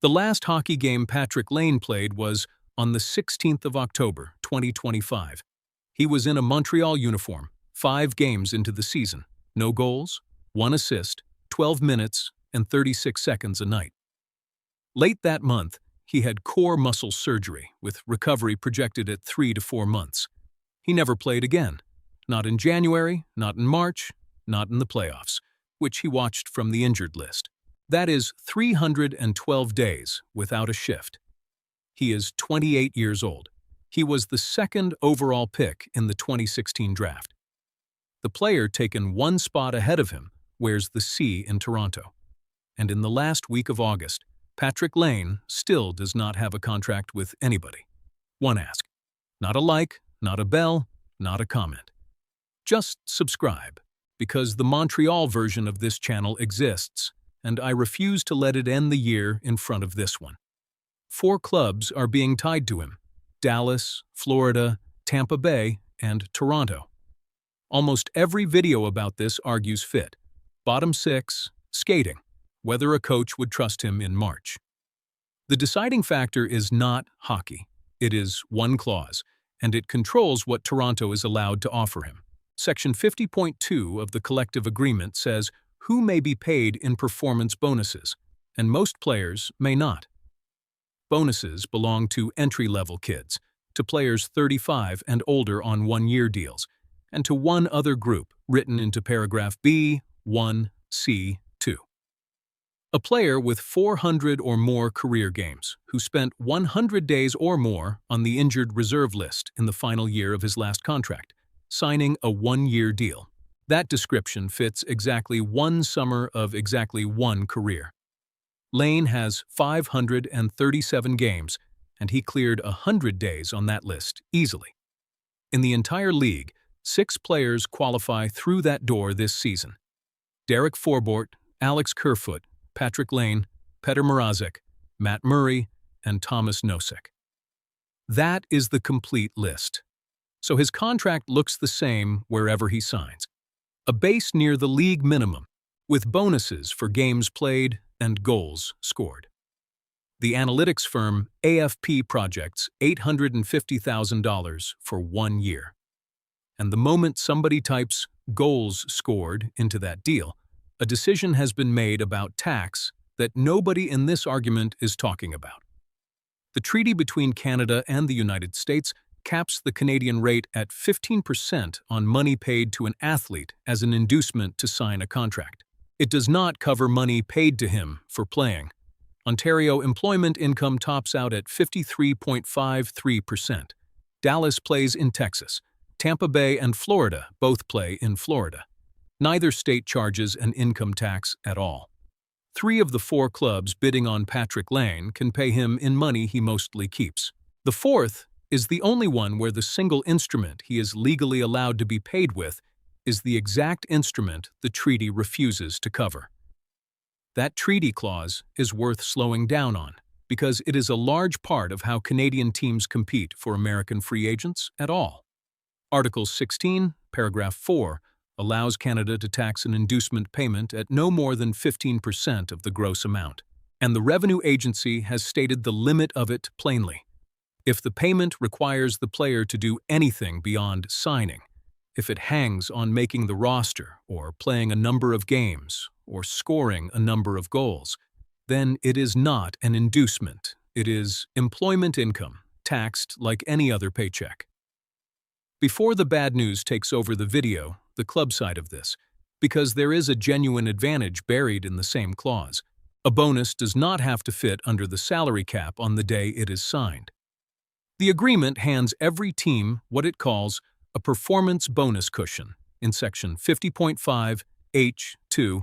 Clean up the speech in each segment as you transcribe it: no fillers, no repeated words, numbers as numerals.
The last hockey game Patrik Laine played was on the 16th of October, 2025. He was in a Montreal uniform, 5 games into the season. No goals, 1 assist, 12 minutes, and 36 seconds a night. Late that month, he had core muscle surgery, with recovery projected at 3 to 4 months. He never played again. Not in January, not in March, not in the playoffs, which he watched from the injured list. That is 312 days without a shift. He is 28 years old. He was the 2nd overall pick in the 2016 draft. The player taken 1 spot ahead of him wears the C in Toronto. And in the last week of August, Patrik Laine still does not have a contract with anybody. One ask. Not a like, not a bell, not a comment. Just subscribe, because the Montreal version of this channel exists, and I refuse to let it end the year in front of this one. 4 clubs are being tied to him: Dallas, Florida, Tampa Bay, and Toronto. Almost every video about this argues fit. Bottom 6, skating, whether a coach would trust him in March. The deciding factor is not hockey. It is one clause, and it controls what Toronto is allowed to offer him. Section 50.2 of the collective agreement says who may be paid in performance bonuses, and most players may not. Bonuses belong to entry-level kids, to players 35 and older on 1-year deals, and to one other group written into paragraph B, 1, C, 2. A player with 400 or more career games who spent 100 days or more on the injured reserve list in the final year of his last contract, signing a 1-year deal. That description fits exactly 1 summer of exactly 1 career. Laine has 537 games, and he cleared 100 days on that list easily. In the entire league, 6 players qualify through that door this season: Derek Forbort, Alex Kerfoot, Patrik Laine, Petr Mrazek, Matt Murray, and Thomas Nosek. That is the complete list. So his contract looks the same wherever he signs. A base near the league minimum, with bonuses for games played and goals scored. The analytics firm AFP projects $850,000 for 1 year. And the moment somebody types goals scored into that deal, a decision has been made about tax that nobody in this argument is talking about. The treaty between Canada and the United States caps the Canadian rate at 15% on money paid to an athlete as an inducement to sign a contract. It does not cover money paid to him for playing. Ontario employment income tops out at 53.53%. Dallas plays in Texas. Tampa Bay and Florida both play in Florida. Neither state charges an income tax at all. 3 of the 4 clubs bidding on Patrik Laine can pay him in money he mostly keeps. The 4th is the only one where the single instrument he is legally allowed to be paid with is the exact instrument the treaty refuses to cover. That treaty clause is worth slowing down on, because it is a large part of how Canadian teams compete for American free agents at all. Article 16, paragraph 4, allows Canada to tax an inducement payment at no more than 15% of the gross amount, and the Revenue Agency has stated the limit of it plainly. If the payment requires the player to do anything beyond signing, if it hangs on making the roster or playing a number of games or scoring a number of goals, then it is not an inducement. It is employment income, taxed like any other paycheck. Before the bad news takes over the video, the club side of this, because there is a genuine advantage buried in the same clause. A bonus does not have to fit under the salary cap on the day it is signed. The agreement hands every team what it calls a performance bonus cushion in Section 50.5 H2,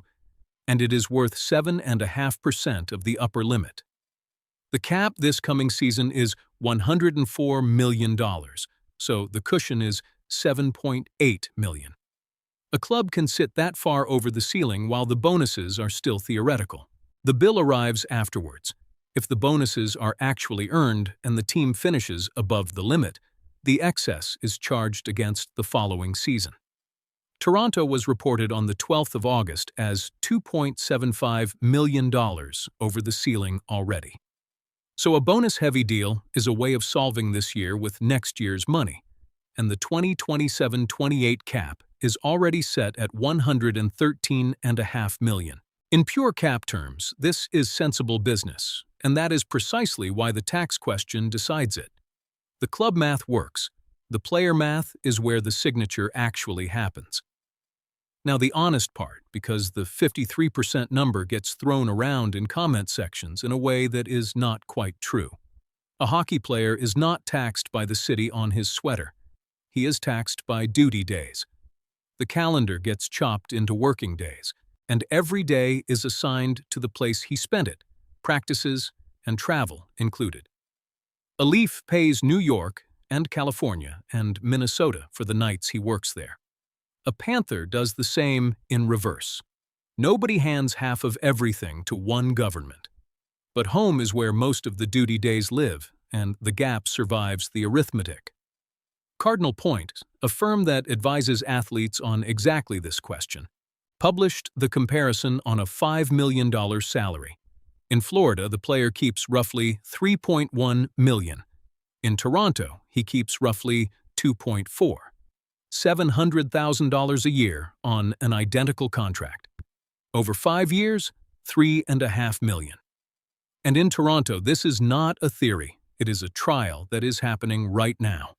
and it is worth 7.5% of the upper limit. The cap this coming season is $104 million, so the cushion is $7.8 million. A club can sit that far over the ceiling while the bonuses are still theoretical. The bill arrives afterwards. If the bonuses are actually earned and the team finishes above the limit, the excess is charged against the following season. Toronto was reported on the 12th of August as $2.75 million over the ceiling already. So a bonus-heavy deal is a way of solving this year with next year's money, and the 2027-28 cap is already set at $113.5 million. In pure cap terms, this is sensible business, and that is precisely why the tax question decides it. The club math works. The player math is where the signature actually happens. Now the honest part, because the 53% number gets thrown around in comment sections in a way that is not quite true. A hockey player is not taxed by the city on his sweater. He is taxed by duty days. The calendar gets chopped into working days, and every day is assigned to the place he spent it, practices and travel included. A Leaf pays New York and California and Minnesota for the nights he works there. A Panther does the same in reverse. Nobody hands half of everything to one government. But home is where most of the duty days live, and the gap survives the arithmetic. Cardinal Point, a firm that advises athletes on exactly this question, published the comparison on a $5 million salary. In Florida, the player keeps roughly $3.1 million. In Toronto, he keeps roughly $2.4. $700,000 a year on an identical contract. Over 5 years, $3.5 million. And in Toronto, this is not a theory. It is a trial that is happening right now.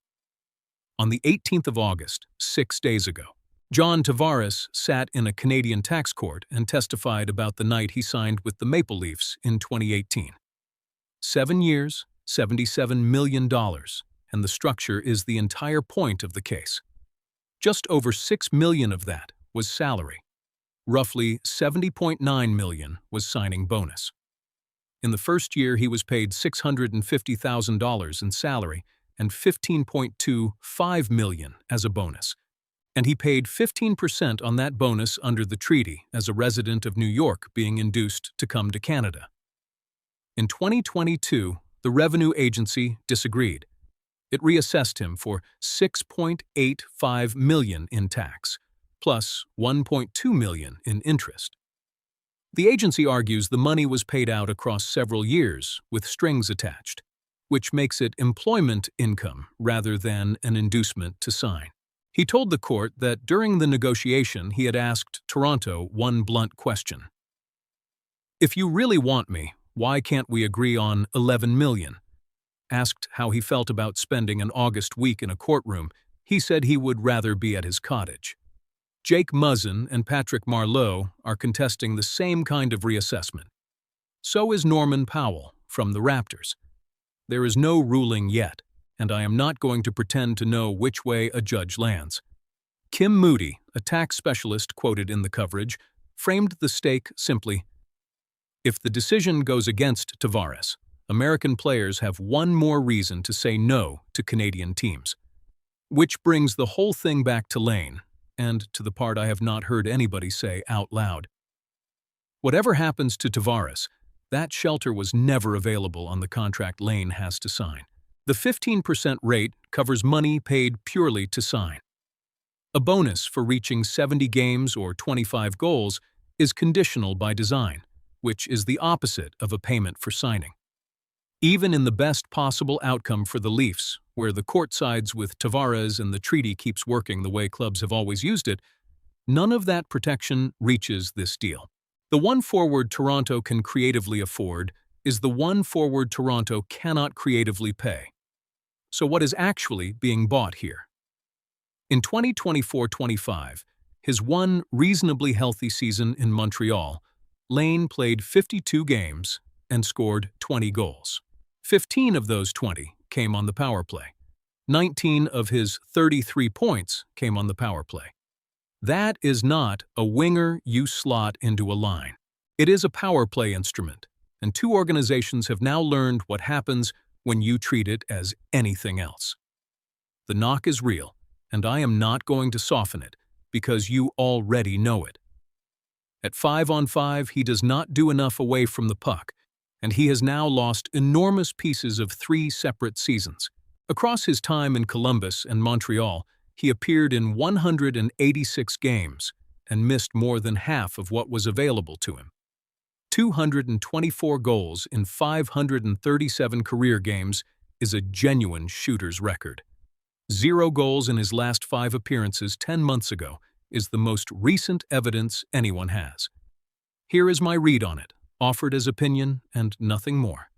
On the 18th of August, 6 days ago, John Tavares sat in a Canadian tax court and testified about the night he signed with the Maple Leafs in 2018. 7 years, $77 million, and the structure is the entire point of the case. Just over $6 million of that was salary. Roughly $70.9 million was signing bonus. In the first year, he was paid $650,000 in salary and $15.25 million as a bonus. And he paid 15% on that bonus under the treaty as a resident of New York being induced to come to Canada. In 2022, the Revenue Agency disagreed. It reassessed him for $6.85 million in tax, plus $1.2 million in interest. The agency argues the money was paid out across several years with strings attached, which makes it employment income rather than an inducement to sign. He told the court that during the negotiation he had asked Toronto one blunt question. "If you really want me, why can't we agree on $11 million? Asked how he felt about spending an August week in a courtroom, he said he would rather be at his cottage. Jake Muzzin and Patrick Marleau are contesting the same kind of reassessment. So is Norman Powell from the Raptors. There is no ruling yet, and I am not going to pretend to know which way a judge lands. Kim Moody, a tax specialist quoted in the coverage, framed the stake simply, "If the decision goes against Tavares, American players have one more reason to say no to Canadian teams." Which brings the whole thing back to Laine, and to the part I have not heard anybody say out loud. Whatever happens to Tavares, that shelter was never available on the contract Laine has to sign. The 15% rate covers money paid purely to sign. A bonus for reaching 70 games or 25 goals is conditional by design, which is the opposite of a payment for signing. Even in the best possible outcome for the Leafs, where the court sides with Tavares and the treaty keeps working the way clubs have always used it, none of that protection reaches this deal. The one forward Toronto can creatively afford is the one forward Toronto cannot creatively pay. So what is actually being bought here? In 2024-25, his one reasonably healthy season in Montreal, Laine played 52 games and scored 20 goals. 15 of those 20 came on the power play. 19 of his 33 points came on the power play. That is not a winger you slot into a line. It is a power play instrument, and two organizations have now learned what happens when you treat it as anything else. The knock is real, and I am not going to soften it, because you already know it. At 5-on-5, he does not do enough away from the puck, and he has now lost enormous pieces of 3 separate seasons. Across his time in Columbus and Montreal, he appeared in 186 games and missed more than half of what was available to him. 224 goals in 537 career games is a genuine shooter's record. 0 goals in his last 5 appearances 10 months ago is the most recent evidence anyone has. Here is my read on it, offered as opinion and nothing more.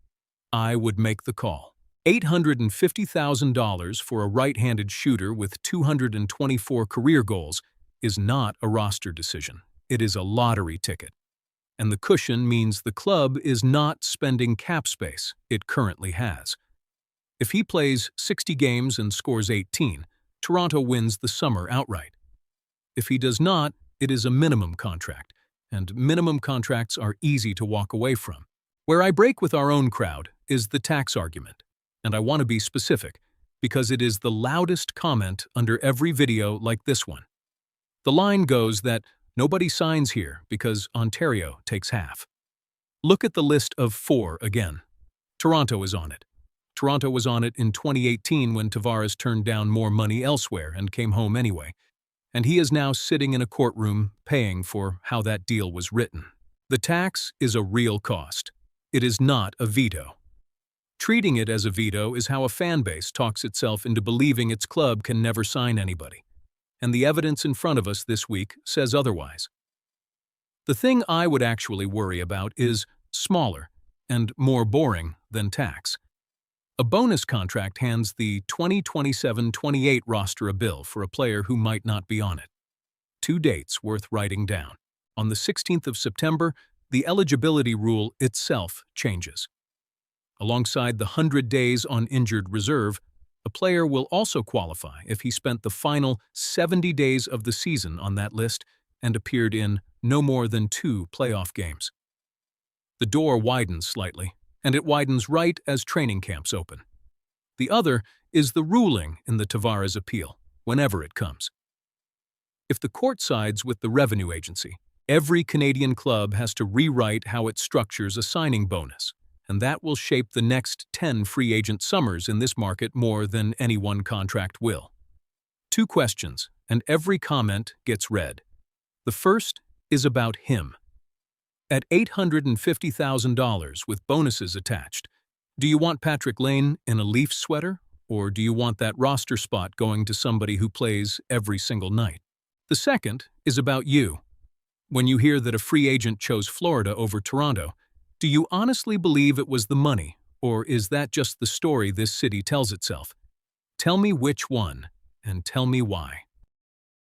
I would make the call. $850,000 for a right-handed shooter with 224 career goals is not a roster decision. It is a lottery ticket. And the cushion means the club is not spending cap space it currently has. If he plays 60 games and scores 18, Toronto wins the summer outright. If he does not, it is a minimum contract, and minimum contracts are easy to walk away from. Where I break with our own crowd is the tax argument, and I want to be specific because it is the loudest comment under every video like this one. The line goes that nobody signs here because Ontario takes half. Look at the list of 4 again. Toronto is on it. Toronto was on it in 2018 when Tavares turned down more money elsewhere and came home anyway, and he is now sitting in a courtroom paying for how that deal was written. The tax is a real cost. It is not a veto. Treating it as a veto is how a fan base talks itself into believing its club can never sign anybody. And the evidence in front of us this week says otherwise. The thing I would actually worry about is smaller and more boring than tax. A bonus contract hands the 2027-28 roster a bill for a player who might not be on it. 2 dates worth writing down. On the 16th of September, the eligibility rule itself changes. Alongside the 100 days on injured reserve, a player will also qualify if he spent the final 70 days of the season on that list and appeared in no more than 2 playoff games. The door widens slightly, and it widens right as training camps open. The other is the ruling in the Tavares appeal, whenever it comes. If the court sides with the revenue agency, every Canadian club has to rewrite how it structures a signing bonus, and that will shape the next 10 free agent summers in this market more than any one contract will. 2 questions, and every comment gets read. The first is about him. At $850,000 with bonuses attached, do you want Patrik Laine in a Leafs sweater, or do you want that roster spot going to somebody who plays every single night? The second is about you. When you hear that a free agent chose Florida over Toronto, do you honestly believe it was the money, or is that just the story this city tells itself? Tell me which one, and tell me why.